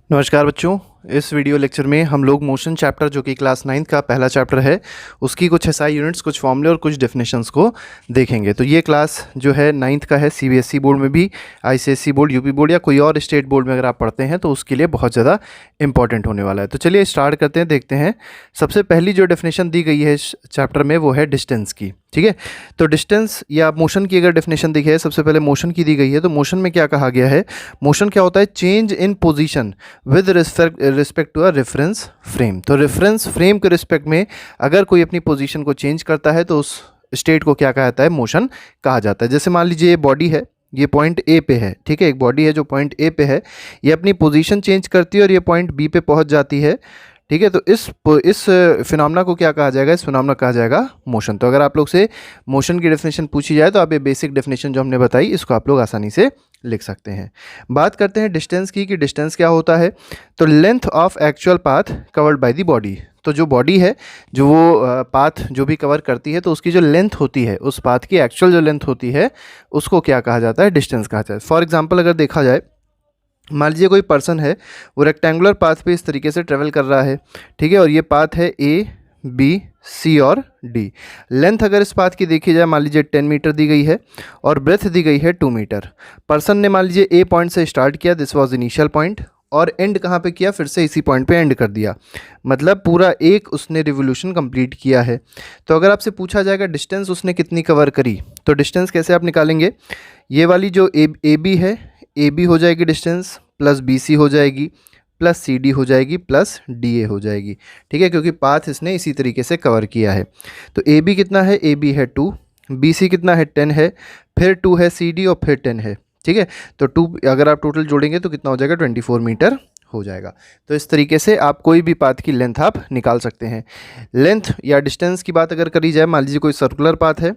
नमस्कार बच्चों। इस वीडियो लेक्चर में हम लोग मोशन चैप्टर जो कि क्लास 9th का पहला चैप्टर है उसकी कुछ एसआई यूनिट्स, कुछ फॉर्मूले और कुछ डेफिनेशंस को देखेंगे। तो ये क्लास जो है 9th का है। सीबीएसई बोर्ड में भी, आईसीएसई बोर्ड, यूपी बोर्ड या कोई और स्टेट बोर्ड में अगर आप पढ़ते हैं तो उसके लिए बहुत ज़्यादा इंपॉर्टेंट होने वाला है। तो चलिए स्टार्ट करते हैं, देखते हैं। सबसे पहली जो डेफिनेशन दी गई है इस चैप्टर में वो है डिस्टेंस की। ठीक है, तो डिस्टेंस या मोशन की अगर डेफिनेशन देखी है, सबसे पहले मोशन की दी गई है। तो मोशन में क्या कहा गया है? मोशन क्या होता है? Change in position with respect to a reference frame. तो रेफरेंस फ्रेम के रिस्पेक्ट में अगर कोई अपनी पोजीशन को चेंज करता है तो उस स्टेट को क्या कहा जाता है? मोशन कहा जाता है। जैसे मान लीजिए ये बॉडी है, ये पॉइंट ए पे है। ठीक है, एक बॉडी है जो पॉइंट ए पे है, ये अपनी पोजीशन चेंज करती है और ये पॉइंट बी पे पहुंच जाती है। ठीक है, तो इस फिनोमेना को क्या कहा जाएगा? इस फिनोमेना कहा जाएगा मोशन। तो अगर आप लोग से मोशन की डेफिनेशन पूछी जाए तो आप ये बेसिक डेफिनेशन जो हमने बताई इसको आप लोग आसानी से लिख सकते हैं। बात करते हैं डिस्टेंस की कि डिस्टेंस क्या होता है। तो length of actual path covered by the body. तो जो बॉडी है, जो वो पाथ जो भी कवर करती है, तो उसकी जो लेंथ होती है, उस पाथ की एक्चुअल जो लेंथ होती है उसको क्या कहा जाता है? डिस्टेंस कहा जाता है। फॉर एग्जाम्पल अगर देखा जाए, मान लीजिए कोई पर्सन है, वो रेक्टेंगुलर पाथ पे इस तरीके से ट्रेवल कर रहा है। ठीक है, और ये पाथ है ए, बी, सी और डी। लेंथ अगर इस पाथ की देखी जाए, मान लीजिए 10 मीटर दी गई है और ब्रेथ दी गई है 2 मीटर। पर्सन ने मान लीजिए ए पॉइंट से स्टार्ट किया, दिस वाज इनिशियल पॉइंट, और एंड कहाँ पे किया? फिर से इसी पॉइंट पे एंड कर दिया। मतलब पूरा एक उसने रिवोल्यूशन कंप्लीट किया है। तो अगर आपसे पूछा जाएगा डिस्टेंस उसने कितनी कवर करी, तो डिस्टेंस कैसे आप निकालेंगे? ये वाली जो ए बी है, ए बी हो जाएगी डिस्टेंस, प्लस बी सी हो जाएगी, प्लस सी डी हो जाएगी, प्लस डी ए हो जाएगी। ठीक है, क्योंकि पाथ इसने इसी तरीके से कवर किया है। तो ए बी कितना है? ए बी है 2, बी सी कितना है? 10 है, फिर 2 है सी डी और फिर 10 है। ठीक है, तो 2 अगर आप टोटल जोड़ेंगे तो कितना हो जाएगा? 24 मीटर हो जाएगा। तो इस तरीके से आप कोई भी पाथ की लेंथ आप निकाल सकते हैं। लेंथ या डिस्टेंस की बात अगर करी जाए, मान लीजिए कोई सर्कुलर पाथ है।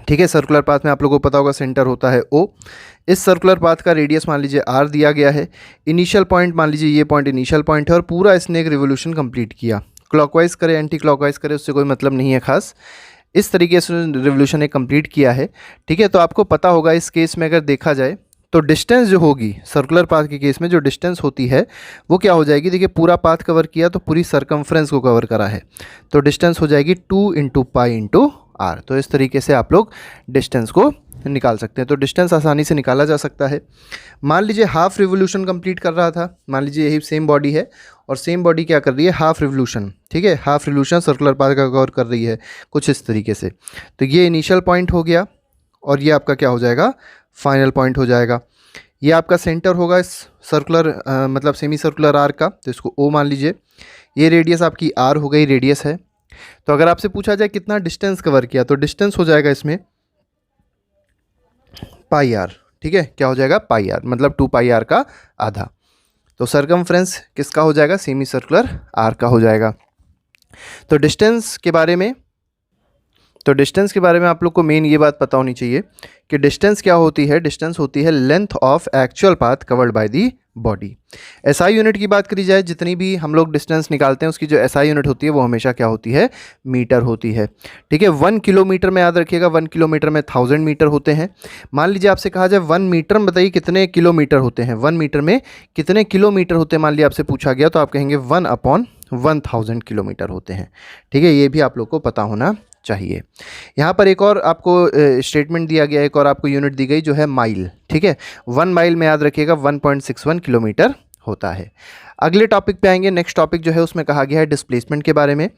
ठीक है, सर्कुलर पाथ में आप लोगों को पता होगा सेंटर होता है ओ। इस सर्कुलर पाथ का रेडियस मान लीजिए आर दिया गया है। इनिशियल पॉइंट मान लीजिए ये पॉइंट इनिशियल पॉइंट है और पूरा इसने एक रिवोल्यूशन कंप्लीट किया। क्लॉकवाइज करे, एंटी क्लॉकवाइज करे, उससे कोई मतलब नहीं है खास। इस तरीके से रिवोल्यूशन एक कंप्लीट किया है। ठीक है, तो आपको पता होगा इस केस में अगर देखा जाए तो डिस्टेंस जो होगी सर्कुलर पाथ के केस में, जो डिस्टेंस होती है वो क्या हो जाएगी? देखिए, पूरा पाथ कवर किया तो पूरी सरकमफ्रेंस को कवर करा है, तो डिस्टेंस हो जाएगी 2 इंटू पाई इंटू आर। तो इस तरीके से आप लोग डिस्टेंस को निकाल सकते हैं। तो डिस्टेंस आसानी से निकाला जा सकता है। मान लीजिए हाफ रिवोल्यूशन कंप्लीट कर रहा था, मान लीजिए यही सेम बॉडी है और सेम बॉडी क्या कर रही है? Half revolution. ठीक है, हाफ रिवोल्यूशन सर्कुलर पाथ का कवर कर रही है कुछ इस तरीके से। तो ये इनिशियल पॉइंट हो गया और ये आपका क्या हो जाएगा? फाइनल पॉइंट हो जाएगा। ये आपका सेंटर होगा इस सर्कुलर मतलब सेमी सर्कुलर आर्क का, तो इसको ओ मान लीजिए। ये रेडियस आपकी आर हो गई, रेडियस है। तो अगर आपसे पूछा जाए कितना डिस्टेंस कवर किया, तो डिस्टेंस हो जाएगा इसमें पाई आर। ठीक है, क्या हो जाएगा? पाई आर, मतलब 2 पाई आर का आधा। तो सरकमफ्रेंस किसका हो जाएगा? सेमी सर्कुलर आर्क का हो जाएगा। तो डिस्टेंस के बारे में आप लोग को मेन ये बात पता होनी चाहिए कि डिस्टेंस क्या होती है? डिस्टेंस होती है length of actual path covered by the body. SI unit की बात करी जाए, जितनी भी हम लोग डिस्टेंस निकालते हैं उसकी जो एसआई यूनिट होती है वो हमेशा क्या होती है? मीटर होती है। ठीक है, 1 किलोमीटर में याद रखिएगा, 1 किलोमीटर में 1000 मीटर होते हैं। मान लीजिए आपसे कहा जाए 1 मीटर में बताइए कितने किलोमीटर होते हैं? 1 मीटर में कितने किलोमीटर होते हैं मान लिया आपसे पूछा गया, तो आप कहेंगे 1/1000 किलोमीटर होते हैं। ठीक है, ये भी आप लोग को पता होना चाहिए। यहाँ पर एक और आपको स्टेटमेंट दिया गया, एक और आपको यूनिट दी गई जो है माइल। ठीक है, 1 माइल में याद रखिएगा 1.61 किलोमीटर होता है। अगले टॉपिक पे आएंगे। नेक्स्ट टॉपिक जो है उसमें कहा गया है डिस्प्लेसमेंट के बारे में।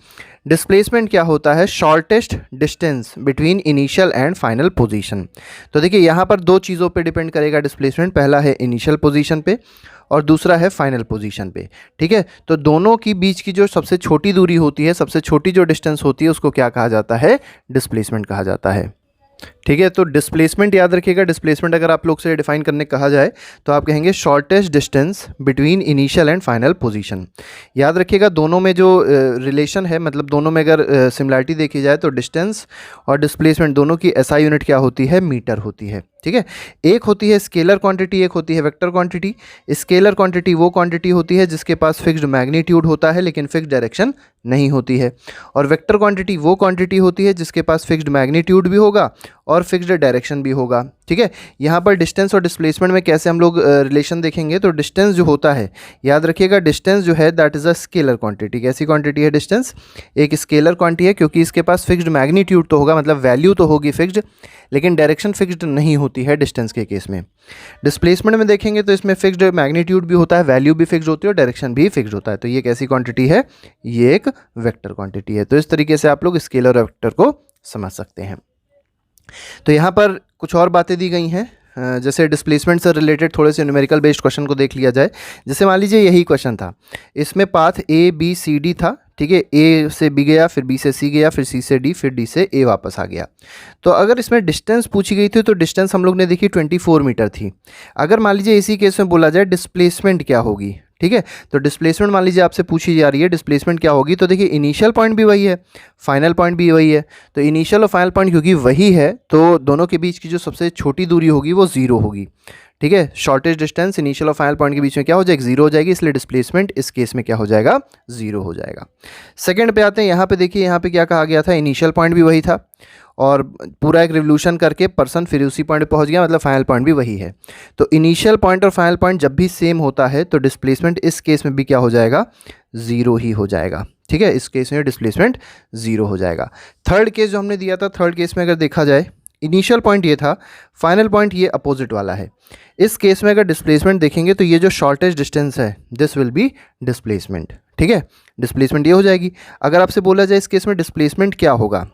डिस्प्लेसमेंट क्या होता है? Shortest distance between initial and final position. तो देखिए, यहाँ पर 2 चीज़ों पे डिपेंड करेगा डिस्प्लेसमेंट। पहला है इनिशियल पोजीशन पे और दूसरा है फाइनल पोजीशन पे। ठीक है, तो दोनों की बीच की जो सबसे छोटी दूरी होती है, सबसे छोटी जो डिस्टेंस होती है उसको क्या कहा जाता है? डिस्प्लेसमेंट कहा जाता है। ठीक है, तो डिस्प्लेसमेंट याद रखिएगा। डिस्प्लेसमेंट अगर आप लोग से डिफाइन करने कहा जाए तो आप कहेंगे shortest distance between initial and final position. याद रखिएगा, दोनों में जो रिलेशन है, मतलब दोनों में अगर सिमिलरिटी देखी जाए तो डिस्टेंस और डिस्प्लेसमेंट दोनों की एसआई यूनिट क्या होती है? मीटर होती है। ठीक है। एक होती है स्केलर क्वांटिटी, एक होती है वेक्टर क्वांटिटी। स्केलर क्वांटिटी वो क्वांटिटी होती है जिसके पास फिक्स्ड मैग्नीट्यूड होता है लेकिन फिक्स्ड डायरेक्शन नहीं होती है, और वेक्टर क्वांटिटी वो क्वांटिटी होती है जिसके पास फिक्स्ड मैग्नीट्यूड भी होगा और फिक्स्ड डायरेक्शन भी होगा। ठीक है। यहाँ पर डिस्टेंस और डिस्प्लेसमेंट में कैसे हम लोग रिलेशन देखेंगे, तो डिस्टेंस जो होता है, याद रखिएगा डिस्टेंस जो है that is a scalar quantity. कैसी क्वांटिटी है डिस्टेंस? एक स्केलर क्वांटिटी है, क्योंकि इसके पास फिक्स्ड मैग्नीट्यूड तो होगा, मतलब वैल्यू तो होगी फिक्स्ड, लेकिन डायरेक्शन फिक्स्ड नहीं होती है डिस्टेंस के केस में। डिस्प्लेसमेंट में देखेंगे तो इसमें फिक्स्ड मैग्नीट्यूड भी होता है, वैल्यू भी फिक्स्ड होती है और डायरेक्शन भी फिक्स्ड होता है। तो ये कैसी क्वांटिटी है? ये एक वेक्टर क्वांटिटी है। तो इस तरीके से आप लोग स्केलर और वेक्टर को समझ सकते हैं। तो यहाँ पर कुछ और बातें दी गई हैं, जैसे डिस्प्लेसमेंट से रिलेटेड थोड़े से न्यूमेरिकल बेस्ड क्वेश्चन को देख लिया जाए। जैसे मान लीजिए यही क्वेश्चन था, इसमें path A B C D था। ठीक है, ए से बी गया, फिर बी से सी गया, फिर सी से डी, फिर डी से ए वापस आ गया। तो अगर इसमें डिस्टेंस पूछी गई थी तो डिस्टेंस हम लोग ने देखी 24 मीटर थी। अगर मान लीजिए इसी केस में बोला जाए डिस्प्लेसमेंट क्या होगी, ठीक है, तो डिस्प्लेसमेंट मान लीजिए आपसे पूछी जा रही है डिस्प्लेसमेंट क्या होगी, तो देखिए इनिशियल पॉइंट भी वही है, फाइनल पॉइंट भी वही है। तो इनिशियल और फाइनल पॉइंट क्योंकि वही है तो दोनों के बीच की जो सबसे छोटी दूरी होगी वो ज़ीरो होगी। ठीक है, शॉर्टेज डिस्टेंस इनिशियल और फाइनल पॉइंट के बीच में क्या हो जाएगी? ज़ीरो हो जाएगी, इसलिए डिस्प्लेसमेंट इस केस में क्या हो जाएगा? ज़ीरो हो जाएगा। सेकंड पे आते हैं, यहाँ पे देखिए यहाँ पे क्या कहा गया था, इनिशियल पॉइंट भी वही था और पूरा एक रिवोल्यूशन करके पर्सन फिर उसी पॉइंट पे पहुँच गया, मतलब फाइनल पॉइंट भी वही है। तो इनिशियल पॉइंट और फाइनल पॉइंट जब भी सेम होता है तो डिस्प्लेसमेंट इस केस में भी क्या हो जाएगा? ज़ीरो ही हो जाएगा। ठीक है, इस केस में डिस्प्लेसमेंट ज़ीरो हो जाएगा। थर्ड केस जो हमने दिया था, थर्ड केस में अगर देखा जाए इनिशियल पॉइंट ये था, फाइनल पॉइंट ये अपोजिट वाला है। इस केस में अगर डिस्प्लेसमेंट देखेंगे तो ये जो शॉर्टेज डिस्टेंस है दिस विल बी डिस्प्लेसमेंट। ठीक है, डिस्प्लेसमेंट ये हो जाएगी। अगर आपसे बोला जाए इस केस में डिस्प्लेसमेंट क्या होगा,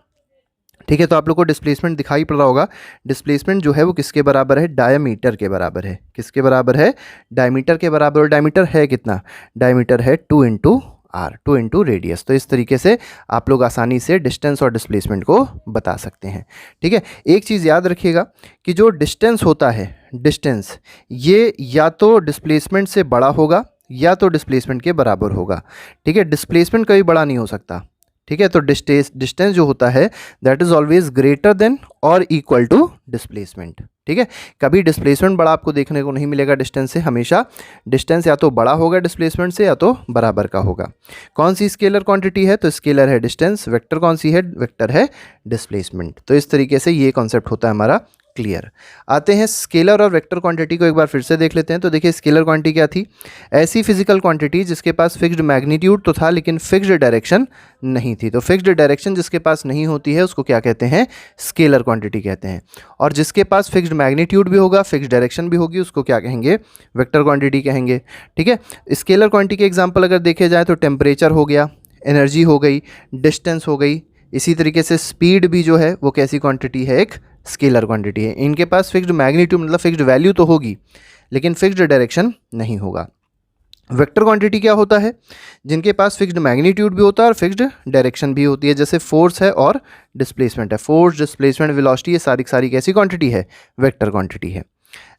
ठीक है, तो आप लोग को डिस्प्लेसमेंट दिखाई पड़ रहा होगा। डिस्प्लेसमेंट जो है वो किसके बराबर है? डायमीटर के बराबर है। किसके बराबर है? डायमीटर के बराबर। और डायमीटर है कितना? डायमीटर है 2 इंटू आर, 2 इंटू रेडियस। तो इस तरीके से आप लोग आसानी से डिस्टेंस और डिस्प्लेसमेंट को बता सकते हैं। ठीक है, एक चीज़ याद रखिएगा कि जो डिस्टेंस होता है, डिस्टेंस ये या तो डिस्प्लेसमेंट से बड़ा होगा या तो डिस्प्लेसमेंट के बराबर होगा। ठीक है, डिस्प्लेसमेंट कभी बड़ा नहीं हो सकता। ठीक है, तो डिस्टेंस जो होता है that is always greater than और इक्वल टू डिस्प्लेसमेंट। ठीक है, कभी डिस्प्लेसमेंट बड़ा आपको देखने को नहीं मिलेगा डिस्टेंस से, हमेशा डिस्टेंस या तो बड़ा होगा डिस्प्लेसमेंट से या तो बराबर का होगा। कौन सी स्केलर क्वांटिटी है? तो स्केलर है डिस्टेंस। वेक्टर कौन सी है? वेक्टर है डिस्प्लेसमेंट। तो इस तरीके से ये कॉन्सेप्ट होता है हमारा क्लियर। आते हैं स्केलर और वेक्टर क्वांटिटी को एक बार फिर से देख लेते हैं। तो देखिए स्केलर क्वांटिटी क्या थी? ऐसी फिजिकल क्वांटिटी जिसके पास फिक्स्ड मैग्नीट्यूड तो था लेकिन फिक्स्ड डायरेक्शन नहीं थी। तो फिक्स्ड डायरेक्शन जिसके पास नहीं होती है उसको क्या कहते हैं? स्केलर क्वांटिटी कहते हैं। और जिसके पास फिक्स्ड मैग्नीट्यूड भी होगा, फिक्स्ड डायरेक्शन भी होगी, उसको क्या कहेंगे? वेक्टर क्वांटिटी कहेंगे। ठीक है, स्केलर क्वांटिटी के एग्जाम्पल अगर देखे जाए तो टेम्परेचर हो गया, एनर्जी हो गई, डिस्टेंस हो गई। इसी तरीके से स्पीड भी जो है वो कैसी क्वांटिटी है? एक स्केलर क्वांटिटी है। इनके पास फिक्स्ड मैग्नीट्यूड मतलब फिक्स्ड वैल्यू तो होगी लेकिन फिक्स्ड डायरेक्शन नहीं होगा। वेक्टर क्वांटिटी क्या होता है? जिनके पास फिक्स्ड मैग्नीट्यूड भी होता है और फिक्स्ड डायरेक्शन भी होती है, जैसे फोर्स है और डिस्प्लेसमेंट है। फोर्स, डिस्प्लेसमेंट, वेलोसिटी ये सारी सारी कैसी क्वांटिटी है? वेक्टर क्वांटिटी है।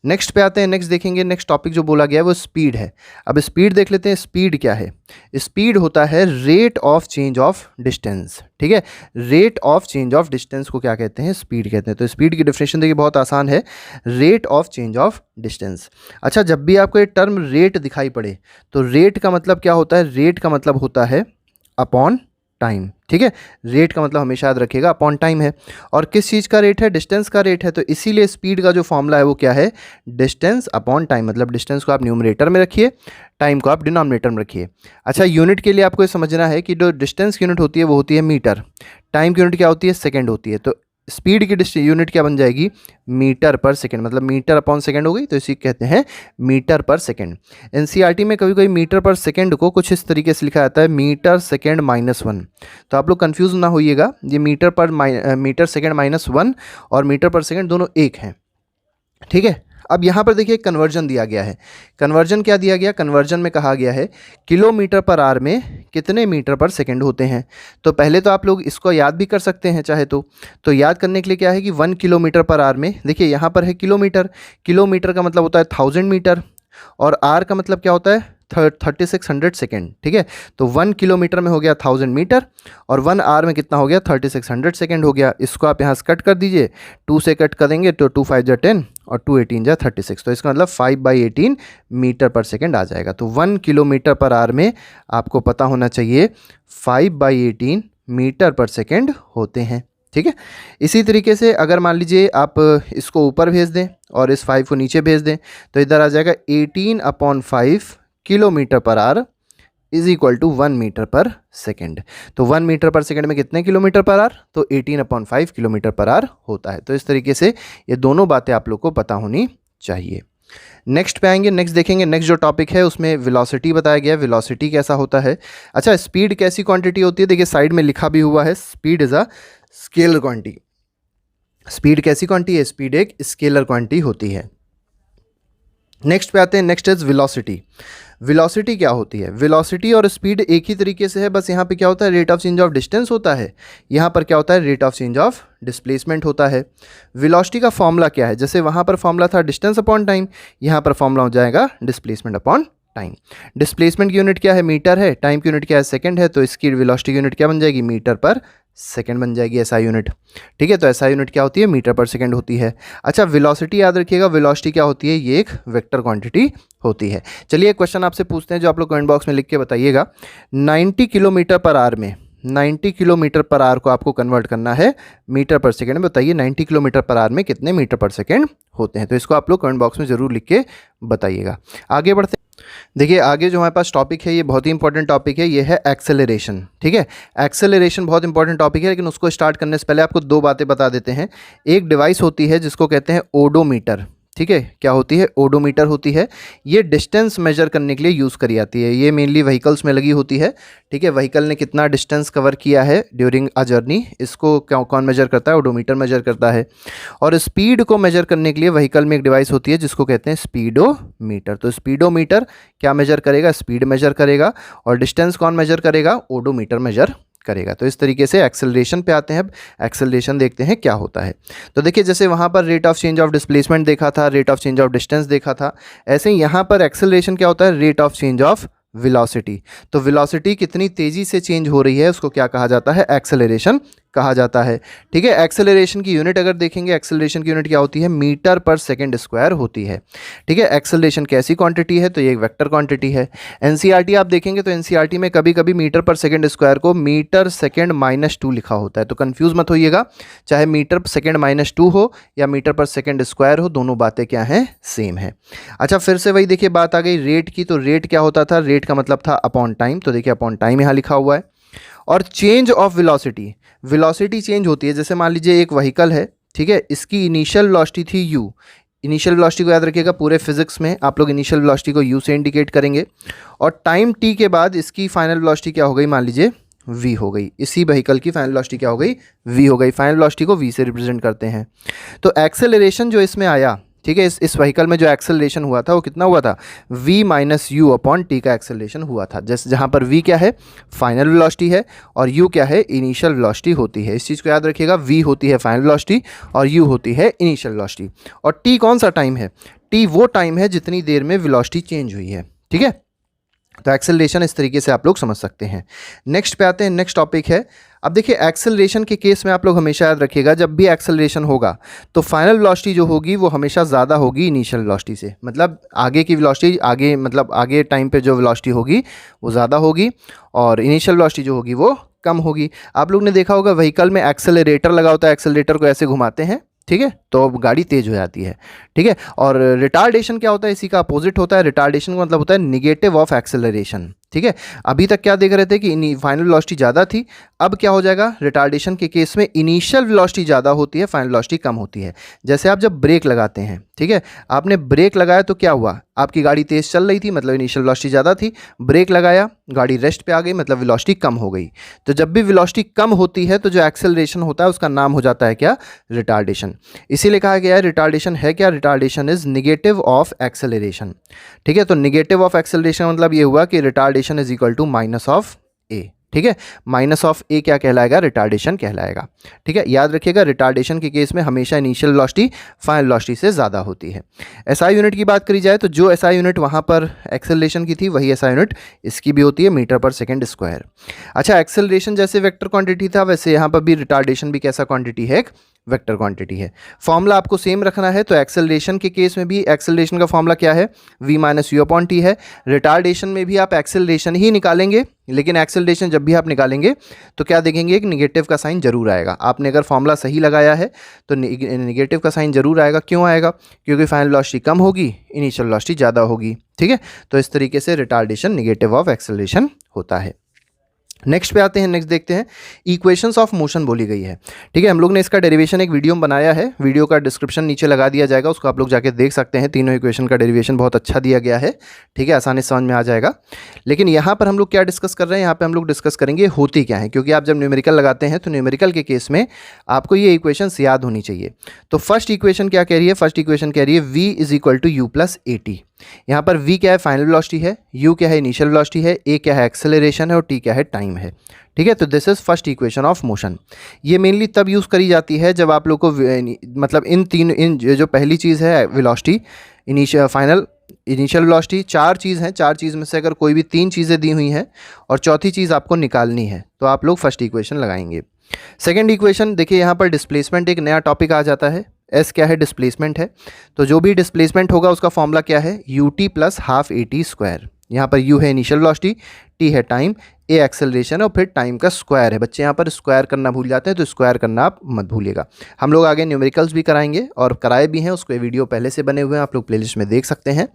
नेक्स्ट पे आते हैं, नेक्स्ट देखेंगे, नेक्स्ट टॉपिक जो बोला गया है वो स्पीड है। अब स्पीड देख लेते हैं। स्पीड क्या है? स्पीड होता है rate of change of distance. ठीक है, rate of change of distance को क्या कहते हैं? स्पीड कहते हैं। तो स्पीड की डेफिनेशन देखिए बहुत आसान है, rate of change of distance. अच्छा, जब भी आपको ये टर्म रेट दिखाई पड़े तो रेट का मतलब क्या होता है? रेट का मतलब होता है अपॉन टाइम। ठीक है, रेट का मतलब हमेशा याद रखिएगा अपॉन टाइम है। और किस चीज़ का रेट है? डिस्टेंस का रेट है। तो इसीलिए स्पीड का जो फॉर्मूला है वो क्या है? Distance upon time. मतलब डिस्टेंस को आप न्यूमरेटर में रखिए, टाइम को आप डिनोमिनेटर में रखिए। अच्छा, यूनिट के लिए आपको ये समझना है कि जो डिस्टेंस की यूनिट होती है वो होती है मीटर, टाइम की यूनिट क्या होती है? सेकेंड होती है। तो स्पीड की यूनिट क्या बन जाएगी? मीटर पर सेकेंड, मतलब मीटर अपॉन सेकेंड हो गई, तो इसी कहते हैं मीटर पर सेकेंड। एनसीईआरटी में कभी कभी मीटर पर सेकेंड को कुछ इस तरीके से लिखा जाता है, मीटर सेकेंड -1। तो आप लोग कंफ्यूज ना होइएगा, ये मीटर सेकेंड -1 और मीटर पर सेकेंड दोनों एक हैं। ठीक है, अब यहाँ पर देखिए कन्वर्जन दिया गया है। कन्वर्जन क्या दिया गया? कन्वर्जन में कहा गया है किलोमीटर पर आवर में कितने मीटर पर सेकंड होते हैं। तो पहले तो आप लोग इसको याद भी कर सकते हैं चाहे तो याद करने के लिए क्या है कि 1 किलोमीटर पर आवर में, देखिए यहाँ पर है किलोमीटर, किलोमीटर का मतलब होता है 1000 मीटर और आर का मतलब क्या होता है? 3600 सेकेंड, ठीक है। तो 1 किलोमीटर में हो गया 1000 मीटर और 1 आवर में कितना हो गया 3600 सेकेंड हो गया। इसको आप यहाँ से कट कर दीजिए, 2 से कट करेंगे तो 2 5 जा 10 और 2 18 जा 36, तो इसका मतलब 5/18 मीटर पर सेकेंड आ जाएगा। तो 1 किलोमीटर पर आवर में आपको पता होना चाहिए 5/18 मीटर पर सेकेंड होते हैं, ठीक है। इसी तरीके से अगर मान लीजिए आप इसको ऊपर भेज दें और इस 5 को नीचे भेज दें तो इधर आ जाएगा 18/5 kilometre per hour is equal to 1 metre per second. तो 1 मीटर पर सेकेंड में कितने किलोमीटर पर आवर, तो 18/5 किलोमीटर पर आवर होता है। तो इस तरीके से ये दोनों बातें आप लोग को पता होनी चाहिए। नेक्स्ट पे आएंगे, नेक्स्ट देखेंगे। नेक्स्ट जो टॉपिक है उसमें वेलोसिटी बताया गया है, वेलोसिटी कैसा होता है। अच्छा, स्पीड कैसी क्वांटिटी होती है, देखिए साइड में लिखा भी हुआ है, speed is a scalar quantity. Speed कैसी क्वांटिटी है, स्पीड एक स्केलर क्वांटिटी होती है। नेक्स्ट पे आते हैं, नेक्स्ट इज वेलोसिटी। वेलोसिटी क्या होती है, वेलोसिटी और स्पीड एक ही तरीके से है, बस यहाँ पे क्या होता है rate of change of distance होता है, यहाँ पर क्या होता है rate of change of displacement होता है। वेलोसिटी का फॉर्मूला क्या है, जैसे वहाँ पर फॉर्मूला था डिस्टेंस अपॉन टाइम, यहाँ पर फॉर्मूला हो जाएगा डिस्प्लेसमेंट अपॉन टाइम। डिस्प्लेसमेंट की यूनिट क्या है, मीटर है, टाइम की यूनिट क्या है, सेकंड है, तो इसकी वेलोसिटी की यूनिट क्या बन जाएगी, मीटर पर सेकंड बन जाएगी, एसआई यूनिट, ठीक है। तो एसआई यूनिट क्या होती है, मीटर पर सेकंड होती है। अच्छा, वेलोसिटी याद रखिएगा, वेलोसिटी क्या होती है, ये एक वेक्टर क्वांटिटी होती है। चलिए एक क्वेश्चन आपसे पूछते हैं जो आप लोग कमेंट बॉक्स में लिख के बताइएगा। 90 किलोमीटर पर आवर में 90 किलोमीटर पर आवर को आपको कन्वर्ट करना है मीटर पर सेकेंड में, बताइए 90 किलोमीटर पर आवर में कितने मीटर पर सेकेंड होते हैं। तो इसको आप लोग कमेंट बॉक्स में ज़रूर लिख के बताइएगा। आगे बढ़ते देखिए, आगे जो हमारे पास टॉपिक है ये बहुत ही इंपॉर्टेंट टॉपिक है, ये है एक्सेलरेशन, ठीक है। एक्सेलरेशन बहुत इंपॉर्टेंट टॉपिक है, लेकिन उसको स्टार्ट करने से पहले आपको दो बातें बता देते हैं। एक डिवाइस होती है जिसको कहते हैं ओडोमीटर, ठीक है। क्या होती है, ओडोमीटर होती है। ये डिस्टेंस मेजर करने के लिए यूज़ करी जाती है, ये मेनली व्हीकल्स में लगी होती है, ठीक है। व्हीकल ने कितना डिस्टेंस कवर किया है ड्यूरिंग अ जर्नी, इसको कौन मेजर करता है, ओडोमीटर मेजर करता है। और स्पीड को मेजर करने के लिए व्हीकल में एक डिवाइस होती है जिसको कहते हैं स्पीडोमीटर। तो स्पीडोमीटर क्या मेजर करेगा, स्पीड मेजर करेगा, और डिस्टेंस कौन मेजर करेगा, ओडोमीटर मेजर करेगा। तो इस तरीके से एक्सेलरेशन पे आते हैं। अब एक्सेलरेशन देखते हैं क्या होता है। तो देखिए, जैसे वहाँ पर rate of change of displacement देखा था, rate of change of distance देखा था, ऐसे ही यहाँ पर एक्सेलरेशन क्या होता है, rate of change of velocity. तो वेलोसिटी कितनी तेज़ी से चेंज हो रही है उसको क्या कहा जाता है, एक्सेलरेशन कहा जाता है, ठीक है। एक्सेलरेशन की यूनिट अगर देखेंगे, एक्सेलरेशन की यूनिट क्या होती है, मीटर पर सेकंड स्क्वायर होती है, ठीक है। एक्सेलरेशन कैसी क्वांटिटी है, तो ये एक वेक्टर क्वांटिटी है। एनसीईआरटी आप देखेंगे तो एनसीईआरटी में कभी कभी मीटर पर सेकंड स्क्वायर को मीटर सेकंड -2 लिखा होता है, तो कंफ्यूज मत होइएगा, चाहे मीटर सेकंड -2 हो या मीटर पर सेकंड स्क्वायर हो, दोनों बातें क्या हैं, सेम है। अच्छा, फिर से वही देखिए बात आ गई रेट की। तो रेट क्या होता था, रेट का मतलब था अपॉन टाइम, तो देखिए अपॉन टाइम यहाँ लिखा हुआ है। और change of velocity, velocity change होती है, जैसे मान लीजिए एक व्हीकल है, ठीक है, इसकी इनिशियल वेलोसिटी थी u। इनिशियल वेलोसिटी को याद रखिएगा, पूरे फिजिक्स में आप लोग इनिशियल वेलोसिटी को u से इंडिकेट करेंगे, और टाइम t के बाद इसकी फाइनल वेलोसिटी क्या हो गई, मान लीजिए v हो गई। इसी व्हीकल की फाइनल वेलोसिटी क्या हो गई, v हो गई। फाइनल वेलोसिटी को v से रिप्रेजेंट करते हैं। तो एक्सेलरेशन जो इसमें आया, ठीक है, इस व्हीकल में जो एक्सेलरेशन हुआ था वो कितना हुआ था, v - u अपॉन t का एक्सेलरेशन हुआ था। जैसे जहाँ पर v क्या है, फाइनल वेलोसिटी है, और u क्या है, इनिशियल वेलोसिटी होती है। इस चीज़ को याद रखिएगा, v होती है फाइनल वेलोसिटी और u होती है इनिशियल वेलोसिटी। और t कौन सा टाइम है, t वो टाइम है जितनी देर में वेलोसिटी चेंज हुई है, ठीक है। तो एक्सेलरेशन इस तरीके से आप लोग समझ सकते हैं। नेक्स्ट पे आते हैं, नेक्स्ट टॉपिक है। अब देखिए, एक्सेलरेशन के केस में आप लोग हमेशा याद रखिएगा, जब भी एक्सेलरेशन होगा तो फाइनल वेलोसिटी जो होगी वो हमेशा ज़्यादा होगी इनिशियल वेलोसिटी से। मतलब आगे की वेलोसिटी, आगे मतलब आगे टाइम पे जो वेलोसिटी होगी वो ज़्यादा होगी, और इनिशियल वेलोसिटी जो होगी वो कम होगी। आप लोग ने देखा होगा व्हीकल में एक्सेलरेटर लगा होता है, एक्सेलरेटर को ऐसे घुमाते हैं, ठीक है, तो गाड़ी तेज हो जाती है, ठीक है। और रिटार्डेशन क्या होता है, इसी का अपोजिट होता है। रिटार्डेशन का मतलब होता है निगेटिव ऑफ एक्सेलरेशन, ठीक है। अभी तक क्या देख रहे थे कि फाइनल वेलोसिटी ज़्यादा थी, अब क्या हो जाएगा, रिटार्डेशन के केस में इनिशियल वेलोसिटी ज़्यादा होती है, फाइनल वेलोसिटी कम होती है। जैसे आप जब ब्रेक लगाते हैं, ठीक है, आपने ब्रेक लगाया तो क्या हुआ, आपकी गाड़ी तेज़ चल रही थी, मतलब इनिशियल वेलोसिटी ज़्यादा थी, ब्रेक लगाया, गाड़ी रेस्ट पे आ गई, मतलब वेलोसिटी कम हो गई। तो जब भी वेलोसिटी कम होती है तो जो एक्सेलरेशन होता है उसका नाम हो जाता है क्या, रिटार्डेशन। इसीलिए कहा गया है रिटार्डेशन है क्या, retardation is negative of acceleration, ठीक है। तो निगेटिव ऑफ एक्सेलरेशन मतलब ये हुआ कि retardation is equal to minus of A, ठीक है। माइनस ऑफ ए क्या कहलाएगा, रिटार्डेशन कहलाएगा। ठीक है, याद रखिएगा रिटार्डेशन के केस में हमेशा इनिशियल वेलोसिटी फाइनल वेलोसिटी से ज़्यादा होती है। एसआई यूनिट की बात करी जाए तो जो एसआई यूनिट वहाँ पर एक्सेलरेशन की थी वही एसआई यूनिट इसकी भी होती है, मीटर पर सेकेंड स्क्वायर। अच्छा, एक्सेलरेशन जैसे वेक्टर क्वांटिटी था वैसे यहाँ पर भी रिटार्डेशन भी कैसा क्वांटिटी है, एक वेक्टर क्वांटिटी है। फॉर्मूला आपको सेम रखना है, तो एक्सेलरेशन के केस में भी एक्सेलरेशन का फॉर्मूला क्या है, v minus you upon T है। रिटार्डेशन में भी आप एक्सेलरेशन ही निकालेंगे, लेकिन एक्सेलरेशन जब भी आप निकालेंगे तो क्या देखेंगे, एक निगेटिव का साइन जरूर आएगा। आपने अगर फॉर्मूला सही लगाया है तो निगेटिव का साइन जरूर आएगा। क्यों आएगा, क्योंकि फाइनल वेलोसिटी कम होगी, इनिशियल वेलोसिटी ज़्यादा होगी। ठीक है, तो इस तरीके से रिटार्डेशन निगेटिव ऑफ एक्सेलरेशन होता है। नेक्स्ट पे आते हैं, नेक्स्ट देखते हैं इक्वेशंस ऑफ मोशन बोली गई है। ठीक है, हम लोग ने इसका डेरिवेशन एक वीडियो में बनाया है, वीडियो का डिस्क्रिप्शन नीचे लगा दिया जाएगा, उसको आप लोग जाके देख सकते हैं। तीनों इक्वेशन का डेरिवेशन बहुत अच्छा दिया गया है। ठीक है, आसानी से समझ में आ जाएगा। लेकिन यहाँ पर हम लोग क्या डिस्कस कर रहे हैं, यहाँ पर हम लोग डिस्कस करेंगे होती क्या है, क्योंकि आप जब न्यूमेरिकल लगाते हैं तो न्यूमेरिकल के केस में आपको ये इक्वेशंस याद होनी चाहिए। तो फर्स्ट इक्वेशन क्या कह रही है, फर्स्ट इक्वेशन कह रही है v is equal to u plus a t. यहाँ पर v क्या है, फाइनल वेलोसिटी है, u क्या है, इनिशियल वेलोसिटी है, a क्या है, एक्सेलरेशन है, और t क्या है, टाइम है। ठीक है, तो this is first equation of motion. ये मेनली तब यूज़ करी जाती है जब आप लोग को मतलब इन जो पहली चीज़ है वेलोसिटी, फाइनल, इनिशियल वेलोसिटी, चार चीज़ हैं, चार चीज़ में से अगर कोई भी तीन चीज़ें दी हुई हैं और चौथी चीज़ आपको निकालनी है तो आप लोग फर्स्ट इक्वेशन लगाएंगे। सेकेंड इक्वेशन देखिए, यहाँ पर डिस्प्लेसमेंट एक नया टॉपिक आ जाता है। एस क्या है, डिस्प्लेसमेंट है, तो जो भी डिस्प्लेसमेंट होगा उसका फॉर्मूला क्या है, you t plus half A T square. यहाँ पर u है इनिशियल वेलोसिटी, t है टाइम, a एक्सेलरेशन और फिर टाइम का स्क्वायर है। बच्चे यहाँ पर स्क्वायर करना भूल जाते हैं, तो स्क्वायर करना आप मत भूलिएगा। हम लोग आगे न्यूमेरिकल्स भी कराएंगे और कराए भी हैं, उसके वीडियो पहले से बने हुए हैं, आप लोग प्लेलिस्ट में देख सकते हैं।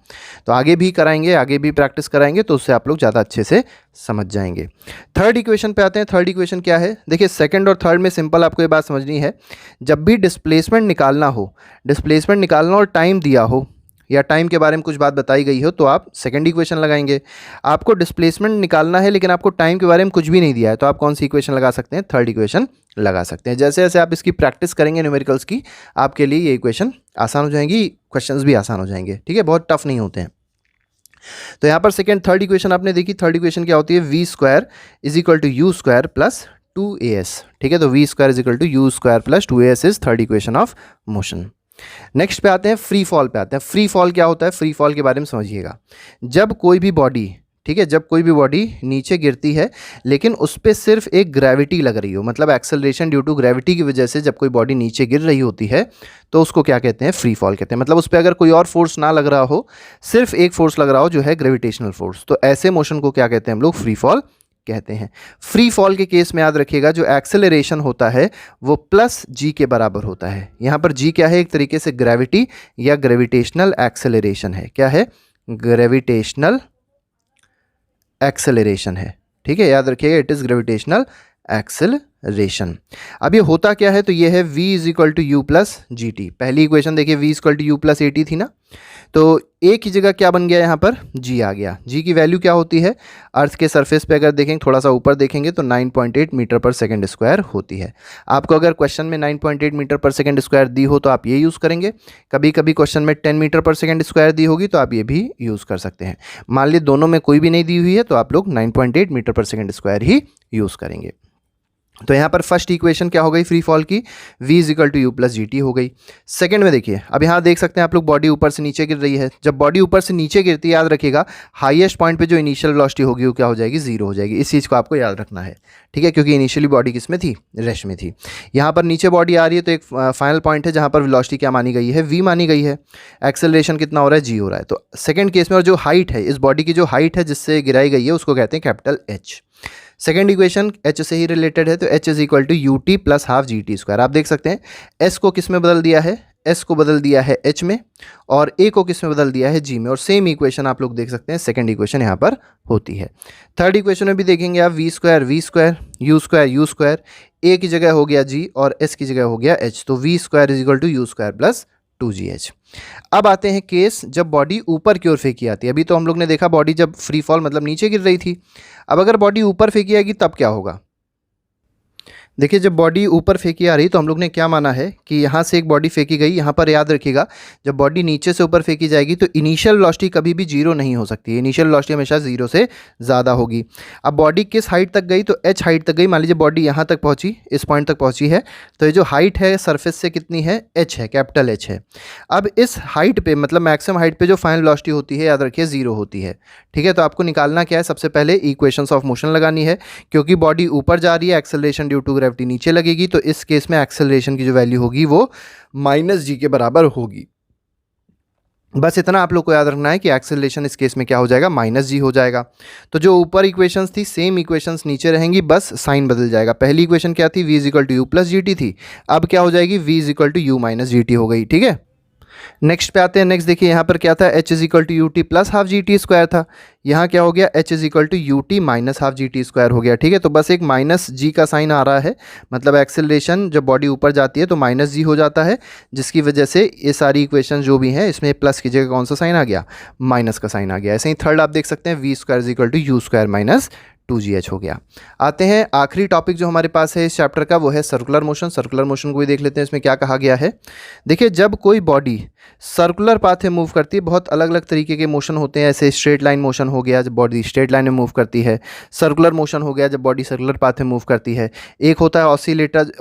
तो आगे भी कराएंगे, आगे भी प्रैक्टिस कराएंगे, तो उससे आप लोग ज़्यादा अच्छे से समझ जाएंगे। थर्ड इक्वेशन पे आते हैं। थर्ड इक्वेशन क्या है, देखिए सेकंड और थर्ड में सिंपल आपको ये बात समझनी है, जब भी डिस्प्लेसमेंट निकालना हो, डिस्प्लेसमेंट निकालना और टाइम दिया हो या टाइम के बारे में कुछ बात बताई गई हो तो आप सेकंड इक्वेशन लगाएंगे। आपको डिस्प्लेसमेंट निकालना है लेकिन आपको टाइम के बारे में कुछ भी नहीं दिया है तो आप कौन सी इक्वेशन लगा सकते हैं, थर्ड इक्वेशन लगा सकते हैं। जैसे जैसे आप इसकी प्रैक्टिस करेंगे न्यूमेरिकल्स की, आपके लिए ये इक्वेशन आसान हो जाएंगी, क्वेश्चंस भी आसान हो जाएंगे। ठीक है, बहुत टफ नहीं होते हैं। तो यहाँ पर सेकेंड थर्ड इक्वेशन आपने देखी, थर्ड इक्वेशन क्या होती है, v square is equal to u square plus 2as। ठीक है, तो v square is equal to u square plus 2as is third equation of motion. Next पे आते हैं, फ्री फॉल पे आते हैं। फ्री फॉल क्या होता है, फ्री फॉल के बारे में समझिएगा। जब कोई भी बॉडी, ठीक है, जब कोई भी बॉडी नीचे गिरती है लेकिन उस पर सिर्फ एक ग्रेविटी लग रही हो, मतलब एक्सेलरेशन ड्यू टू ग्रेविटी की वजह से जब कोई बॉडी नीचे गिर रही होती है तो उसको क्या कहते हैं, फ्री फॉल कहते हैं। मतलब उस पर अगर कोई और फोर्स ना लग रहा हो, सिर्फ एक फोर्स लग रहा हो जो है ग्रेविटेशनल फोर्स, तो ऐसे मोशन को क्या कहते हैं हम लोग, फ्री फॉल कहते हैं। फ्री फॉल के केस में याद रखिएगा जो एक्सेलरेशन होता है वो प्लस जी के बराबर होता है। यहाँ पर जी क्या है, एक तरीके से ग्रेविटी या ग्रेविटेशनल एक्सेलरेशन है। क्या है, ग्रेविटेशनल एक्सेलरेशन है। ठीक है, याद रखिएगा इट इज़ ग्रेविटेशनल एक्सेलरेशन। अब ये होता क्या है, तो ये है v is equal to u plus g t. पहली इक्वेशन देखिए v equal to u plus a t थी ना, तो ए की जगह क्या बन गया, यहाँ पर g आ गया। g की वैल्यू क्या होती है, अर्थ के सरफेस पे अगर देखेंगे, थोड़ा सा ऊपर देखेंगे तो 9.8 मीटर पर सेकंड स्क्वायर होती है। आपको अगर क्वेश्चन में 9.8 मीटर पर सेकंड स्क्वायर दी हो तो आप ये यूज़ करेंगे। कभी कभी क्वेश्चन में 10 मीटर पर सेकंड स्क्वायर दी होगी तो आप ये भी यूज़ कर सकते हैं। मान ली दोनों में कोई भी नहीं दी हुई है तो आप लोग 9.8 मीटर पर सेकंड स्क्वायर ही यूज़ करेंगे। तो यहाँ पर फर्स्ट इक्वेशन क्या हो गई फ्री फॉल की, v is equal to u plus g t हो गई। सेकंड में देखिए, अब यहाँ देख सकते हैं आप लोग बॉडी ऊपर से नीचे गिर रही है। जब बॉडी ऊपर से नीचे गिरती है, याद रखिएगा हाईएस्ट पॉइंट पे जो इनिशियल वेलोसिटी होगी वो क्या हो जाएगी, जीरो हो जाएगी। इस चीज़ को आपको याद रखना है। ठीक है, क्योंकि इनिशियली बॉडी किस में थी, रेस्ट में थी। यहाँ पर नीचे बॉडी आ रही है तो एक फाइनल पॉइंट है जहाँ पर वेलोसिटी क्या मानी गई है, v मानी गई है। एक्सेलरेशन कितना हो रहा है, g हो रहा है। तो सेकेंड केस में और जो हाइट है, इस बॉडी की जो हाइट है जिससे गिराई गई है उसको कहते हैं capital H। Second equation h से ही रिलेटेड है, तो h is equal to u t plus half g t square. आप देख सकते हैं s को किस में बदल दिया है, s को बदल दिया है h में, और a को किस में बदल दिया है, g में। और सेम इक्वेशन आप लोग देख सकते हैं सेकेंड इक्वेशन यहाँ पर होती है। थर्ड इक्वेशन में भी देखेंगे आप v square you square, a की जगह हो गया g और s की जगह हो गया h, तो v square is equal to u square plus 2gh। अब आते हैं केस जब बॉडी ऊपर की ओर फेंकी आती है। अभी तो हम लोग ने देखा बॉडी जब फ्री फॉल मतलब नीचे गिर रही थी। अब अगर बॉडी ऊपर फेंकी आएगी तब क्या होगा, देखिए जब बॉडी ऊपर फेंकी आ रही तो हम लोग ने क्या माना है कि यहाँ से एक बॉडी फेंकी गई, यहाँ पर याद रखिएगा जब बॉडी नीचे से ऊपर फेंकी जाएगी तो इनिशियल वेलोसिटी कभी भी जीरो नहीं हो सकती है, इनिशियल वेलोसिटी हमेशा जीरो से ज़्यादा होगी। अब बॉडी किस हाइट तक गई, तो एच हाइट तक गई। मान लीजिए बॉडी यहाँ तक पहुँची, इस पॉइंट तक पहुँची है, तो ये जो हाइट है सरफेस से कितनी है, एच है, कैपिटल एच है। अब इस हाइट पे मतलब मैक्सिमम हाइट पे जो फाइनल वेलोसिटी होती है याद रखिए जीरो होती है। ठीक है, तो आपको निकालना क्या है, सबसे पहले इक्वेशंस ऑफ मोशन लगानी है, क्योंकि बॉडी ऊपर जा रही है, एक्सेलरेशन ड्यू टू ग्रेविटी नीचे लगेगी, तो इस केस में एक्सेलरेशन की जो वैल्यू होगी वो माइनस जी के बराबर होगी। बस इतना आप लोग को याद रखना है कि एक्सेलरेशन इस केस में क्या हो जाएगा, माइनस जी हो जाएगा। तो जो ऊपर इक्वेशंस थी सेम इक्वेशंस नीचे रहेंगी, बस साइन बदल जाएगा। पहली इक्वेशन क्या थी, v is equal to u plus g t थी, अब क्या हो जाएगी, v is equal to u minus g t हो गई। ठीक है, नेक्स्ट पे आते हैं। नेक्स्ट देखिए यहाँ पर क्या था, h is equal to u t plus half g t square था, यहाँ क्या हो गया, h is equal to u t minus half g t square हो गया। ठीक है, तो बस एक माइनस जी का साइन आ रहा है, मतलब एक्सेलरेशन जब बॉडी ऊपर जाती है तो माइनस जी हो जाता है, जिसकी वजह से ये सारी इक्वेशन जो भी हैं इसमें प्लस की जगह कौन सा साइन आ गया, माइनस का साइन आ गया। ऐसे ही थर्ड आप देख सकते हैं, v square is equal to u square minus 2gh हो गया। आते हैं आखिरी टॉपिक जो हमारे पास है इस चैप्टर का, वो है सर्कुलर मोशन। सर्कुलर मोशन को भी देख लेते हैं, इसमें क्या कहा गया है। देखिए जब कोई बॉडी सर्कुलर पाथ में मूव करती है, बहुत अलग अलग तरीके के मोशन होते हैं। ऐसे स्ट्रेट लाइन मोशन हो गया जब बॉडी स्ट्रेट लाइन में मूव करती है, सर्कुलर मोशन हो गया जब बॉडी सर्कुलर पाथ में मूव करती है, एक होता है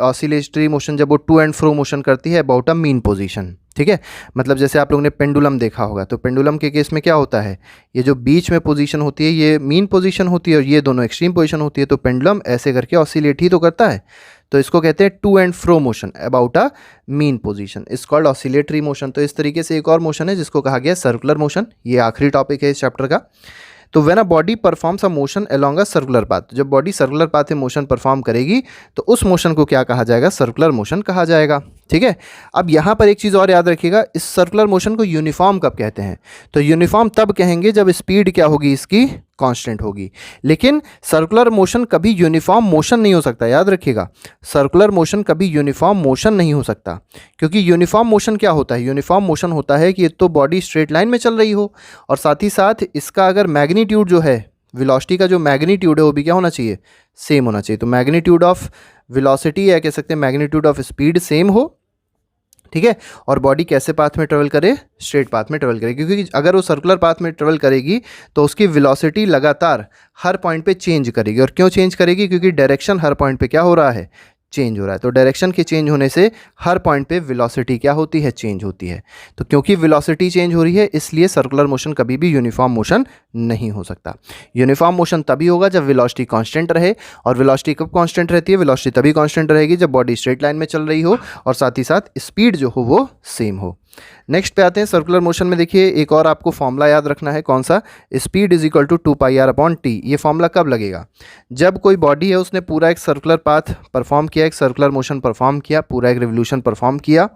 ऑसिलेटरी मोशन जब वो टू एंड फ्रो मोशन करती है अबाउट अ मीन पोजीशन। ठीक है, मतलब जैसे आप लोगों ने पेंडुलम देखा होगा, तो पेंडुलम के केस में क्या होता है, ये जो बीच में पोजीशन होती है ये मीन पोजीशन होती है और ये दोनों एक्सट्रीम पोजीशन होती है, तो पेंडुलम ऐसे करके ऑसिलेट ही तो करता है, तो इसको कहते हैं to and fro motion about a mean position, is called oscillatory motion. तो इस तरीके से एक और मोशन है जिसको कहा गया सर्कुलर मोशन। ये आखिरी टॉपिक है इस चैप्टर का। तो when a body performs a motion along a circular path, जब बॉडी सर्कुलर पाथ में मोशन परफॉर्म करेगी तो उस मोशन को क्या कहा जाएगा, सर्कुलर मोशन कहा जाएगा। ठीक है, अब यहाँ पर एक चीज़ और याद रखिएगा, इस सर्कुलर मोशन को यूनिफॉर्म कब कहते हैं, तो यूनिफॉर्म तब कहेंगे जब स्पीड क्या होगी इसकी, कांस्टेंट होगी। लेकिन सर्कुलर मोशन कभी यूनिफॉर्म मोशन नहीं हो सकता, याद रखिएगा, सर्कुलर मोशन कभी यूनिफॉर्म मोशन नहीं हो सकता, क्योंकि यूनिफॉर्म मोशन क्या होता है, यूनिफॉर्म मोशन होता है कि तो बॉडी स्ट्रेट लाइन में चल रही हो और साथ ही साथ इसका अगर मैग्नीट्यूड जो है, वेलोसिटी का जो मैग्नीट्यूड है वो भी क्या होना चाहिए, सेम होना चाहिए। तो मैग्नीट्यूड ऑफ वेलोसिटी या कह सकते हैं मैग्नीट्यूड ऑफ स्पीड सेम हो। ठीक है, और बॉडी कैसे पाथ में ट्रेवल करे, स्ट्रेट पाथ में ट्रेवल करे, क्योंकि अगर वो सर्कुलर पाथ में ट्रेवल करेगी तो उसकी वेलोसिटी लगातार हर पॉइंट पे चेंज करेगी। और क्यों चेंज करेगी, क्योंकि डायरेक्शन हर पॉइंट पे क्या हो रहा है, चेंज हो रहा है। तो डायरेक्शन के चेंज होने से हर पॉइंट पे वेलोसिटी क्या होती है, चेंज होती है। तो क्योंकि वेलोसिटी चेंज हो रही है इसलिए सर्कुलर मोशन कभी भी यूनिफॉर्म मोशन नहीं हो सकता। यूनिफॉर्म मोशन तभी होगा जब वेलोसिटी कांस्टेंट रहे, और वेलोसिटी कब कांस्टेंट रहती है, वेलोसिटी तभी कांस्टेंट रहेगी जब बॉडी स्ट्रेट लाइन में चल रही हो और साथ ही साथ स्पीड जो हो वो सेम हो। नेक्स्ट पे आते हैं सर्कुलर मोशन में। देखिए एक और आपको फॉर्मूला याद रखना है, कौन सा, speed is equal to 2πr/t। ये फॉर्मूला कब लगेगा, जब कोई बॉडी है उसने पूरा एक सर्कुलर पाथ परफॉर्म किया, एक सर्कुलर मोशन परफॉर्म किया, पूरा एक रिवोल्यूशन परफॉर्म किया।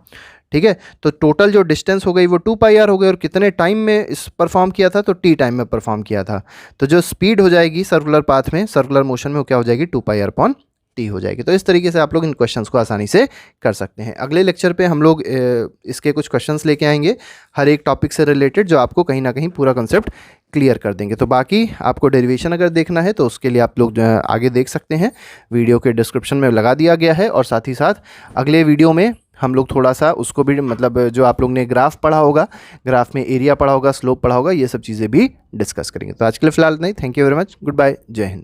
ठीक है, तो टोटल जो डिस्टेंस हो गई वो 2πr हो गई, और कितने टाइम में इस परफॉर्म किया था, तो t टाइम में परफॉर्म किया था। तो जो स्पीड हो जाएगी सर्कुलर पाथ में, सर्कुलर मोशन में, वो क्या हो जाएगी, 2πr/t हो जाएगी। तो इस तरीके से आप लोग इन क्वेश्चंस को आसानी से कर सकते हैं। अगले लेक्चर पे हम लोग इसके कुछ क्वेश्चंस लेके आएंगे हर एक टॉपिक से रिलेटेड, जो आपको कहीं ना कहीं पूरा कंसेप्ट क्लियर कर देंगे। तो बाकी आपको डेरिवेशन अगर देखना है तो उसके लिए आप लोग आगे देख सकते हैं, वीडियो के डिस्क्रिप्शन में लगा दिया गया है। और साथ ही साथ अगले वीडियो में हम लोग थोड़ा सा उसको भी, मतलब जो आप लोग ने ग्राफ पढ़ा होगा, ग्राफ में एरिया पढ़ा होगा, स्लोप पढ़ा होगा, ये सब चीज़ें भी डिस्कस करेंगे। तो आज के लिए फिलहाल नहीं, thank you very much, good bye, जय हिंद।